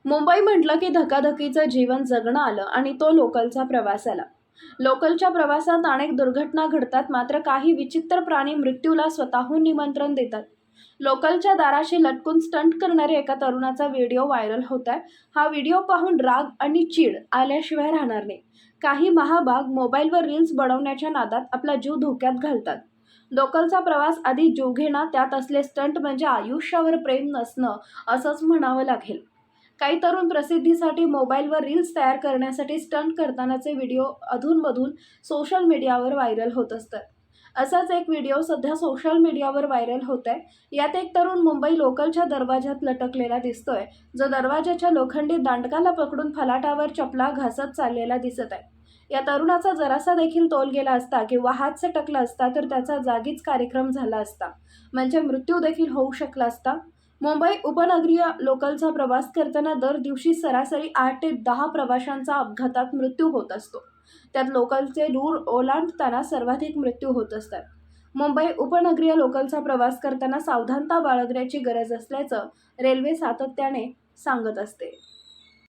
मुंबई म्हटलं की धकाधकीचं जीवन जगणं आलं आणि तो लोकलचा प्रवास आला. लोकलच्या प्रवासात अनेक दुर्घटना घडतात, मात्र काही विचित्र प्राणी मृत्यूला स्वतःहून निमंत्रण देतात. लोकलच्या दाराशी लटकून स्टंट करणाऱ्या एका तरुणाचा व्हिडिओ व्हायरल होताय. हा व्हिडिओ पाहून राग आणि चीड आल्याशिवाय राहणार नाही. काही महाभाग मोबाईलवर रील्स बनवण्याच्या नादात आपला जीव धोक्यात घालतात. लोकलचा प्रवास आधी जीवघेणा, त्यात असले स्टंट म्हणजे आयुष्यावर प्रेम नसणं असंच म्हणावं लागेल. काही तरुण प्रसिद्धीसाठी मोबाईलवर रील्स तयार करण्यासाठी स्टंट करतानाचे व्हिडिओ अधूनमधून सोशल मीडियावर व्हायरल होत असतात. असाच एक व्हिडिओ सध्या सोशल मीडियावर व्हायरल होत आहे. यात एक तरुण मुंबई लोकलच्या दरवाजात लटकलेला दिसतोय, जो दरवाजाच्या लोखंडी दांडकाला पकडून फलाटावर चपला घासत चाललेला दिसत आहे. या तरुणाचा जरासा देखील तोल गेला असता किंवा हात सटकला असता तर त्याचा जागीच कार्यक्रम झाला असता, म्हणजे मृत्यू देखील होऊ शकला असता. मुंबई उपनगरीय लोकलचा प्रवास करताना दर दिवशी सरासरी 8 ते 10 प्रवाशांचा अपघातात मृत्यू होत असतो. त्यात लोकलचे रूळ ओलांडताना सर्वाधिक मृत्यू होत असतात. मुंबई उपनगरीय लोकलचा प्रवास करताना सावधानता बाळगण्याची गरज असल्याचं रेल्वे सातत्याने सांगत असते.